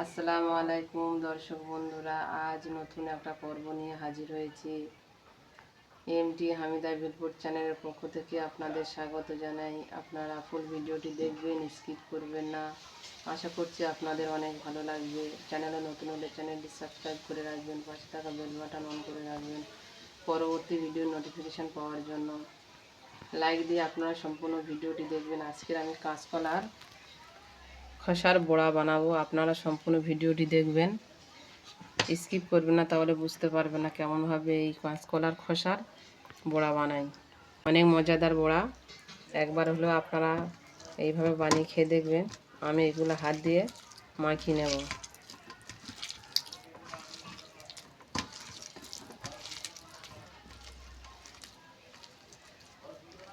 আসসালামু আলাইকুম দর্শক বন্ধুরা, আজ নতুন একটা পর্ব নিয়ে হাজির হয়েছি। এমটি হামিদা বিলপুর চ্যানেলের পক্ষ থেকে আপনাদের স্বাগত জানাই। আপনারা ফুল ভিডিওটি দেখবেন, স্কিপ করবেন না। আশা করছি আপনাদের অনেক ভালো লাগবে। চ্যানেলে নতুন হলে চ্যানেলটি সাবস্ক্রাইব করে রাখবেন, পাশে থাকা বেল বাটন অন করে রাখবেন পরবর্তী ভিডিওর নোটিফিকেশান পাওয়ার জন্য। লাইক দিয়ে আপনারা সম্পূর্ণ ভিডিওটি দেখবেন। আজকের আমি কাঁচকলার খোসার বড়া বানাবো, আপনারা সম্পূর্ণ ভিডিওটি দেখবেন, স্কিপ করবেন না, তাহলে বুঝতে পারবেন না কেমনভাবে এই কাঁচকলার খোসার বড়া বানাই। অনেক মজাদার বড়া, একবার হলেও আপনারা এইভাবে বানিয়ে খেয়ে দেখবেন। আমি এগুলো হাত দিয়ে মাখিয়ে নেব।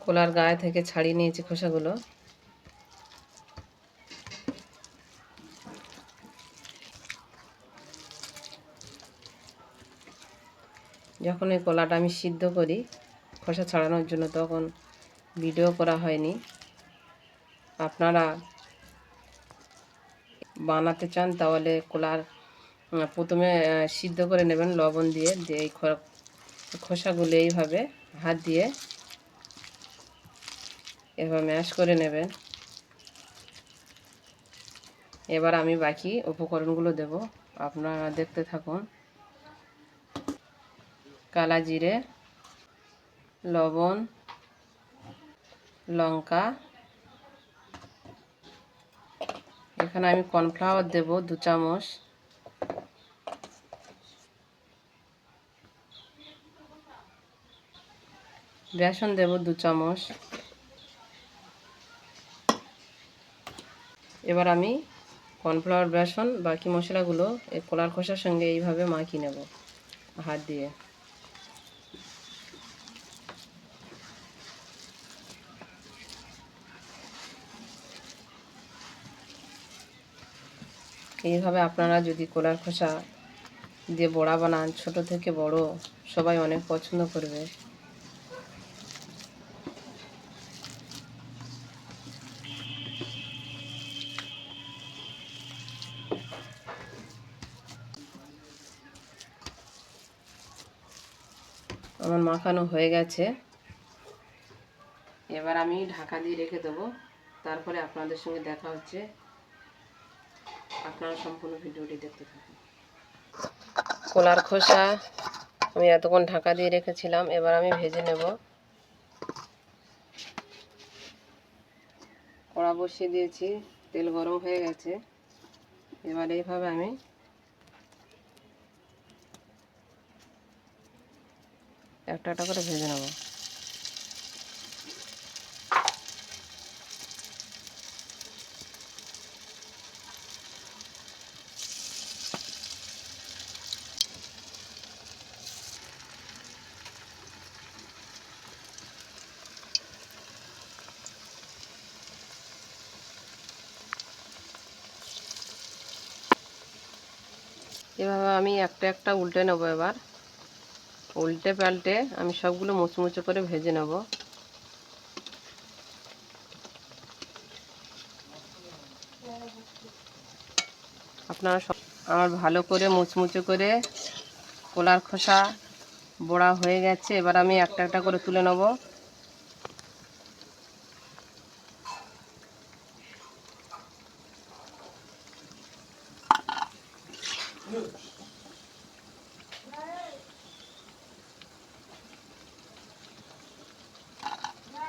কলার গায়ে থেকে ছাড়িয়ে নিয়েছি খোসাগুলো। যখন এই কলাটা আমি সিদ্ধ করি খোসা ছাড়ানোর জন্য, তখন ভিডিও করা হয়নি। আপনারা বানাতে চান তাহলে কলার প্রথমে সিদ্ধ করে নেবেন লবণ দিয়ে। এই খোসাগুলো এইভাবে হাত দিয়ে এভাবে ম্যাশ করে নেবেন। এবার আমি বাকি উপকরণগুলো দেব, আপনারা দেখতে থাকুন। কালা জিরে, লবণ, লঙ্কা, এখানে আমি কর্নফ্লাওয়ার দেব 2 চামচ, বেসন দেব 2 চামচ। এবার আমি কর্নফ্লাওয়ার, বেসন, বাকি মশলাগুলো এই কলার খোসার সঙ্গে এইভাবে মাখিয়ে নেব হাত দিয়ে। এইভাবে আপনারা যদি কলার খোসা দিয়ে বড়া বানান, ছোট থেকে বড় সবাই অনেক পছন্দ করবে। আমার মাখানো হয়ে গেছে। এবার আমি ঢাকা দিয়ে রেখে দেবো, তারপরে আপনাদের সঙ্গে দেখা হচ্ছে। আপনারা সম্পূর্ণ ভিডিওটি দেখতে থাকুন। কলার খোসা আমি এতক্ষণ ঢাকা দিয়ে রেখেছিলাম, এবার আমি ভেজে নেব। কড়া বসিয়ে দিয়েছি, তেল গরম হয়ে গেছে। এবার এইভাবে আমি একটা একটা করে ভেজে নেব। এভাবে আমি একটা একটা উল্টে নেব। এবার উল্টে পাল্টে আমি সবগুলো মুচমুচে করে ভেজে নেব। আপনারা সব আমার ভালো করে মুচমুচে করে কলার খোসা বড়া হয়ে গেছে। এবার আমি একটা একটা করে তুলে নেব।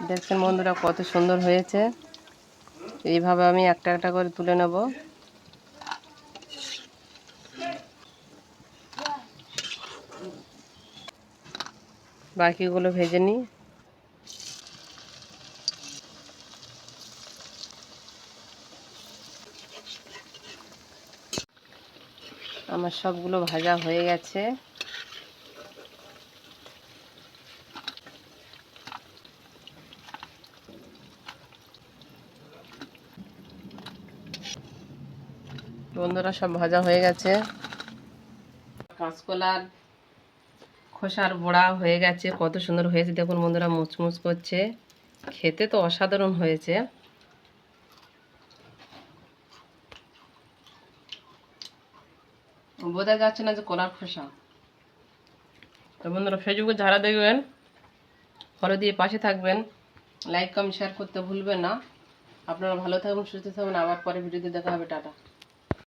দেখছেন বন্ধুরা কত সুন্দর হয়েছে। এইভাবে আমি একটা একটা করে তুলে নেব। বাকিগুলো ভেজে নিই। আমার সবগুলো ভাজা হয়ে গেছে। বন্ধুরা সব ভাজা হয়ে গেছে। কাঁচকলার খোসার বড়া হয়ে গেছে, কত সুন্দর হয়েছে দেখুন বন্ধুরা, মুচমুচ করছে, খেতে তো অসাধারণ হয়েছে। বোঝা যাচ্ছে না যে কলার খোসা। তো বন্ধুরা, ফেসবুকে যারা দেখবেন ফলো দিয়ে পাশে থাকবেন, লাইক কমেন্ট শেয়ার করতে ভুলবেন না। আপনারা ভালো থাকবেন, সুস্থ থাকবেন। আবার পরে ভিডিওতে দেখা হবে। টাটা।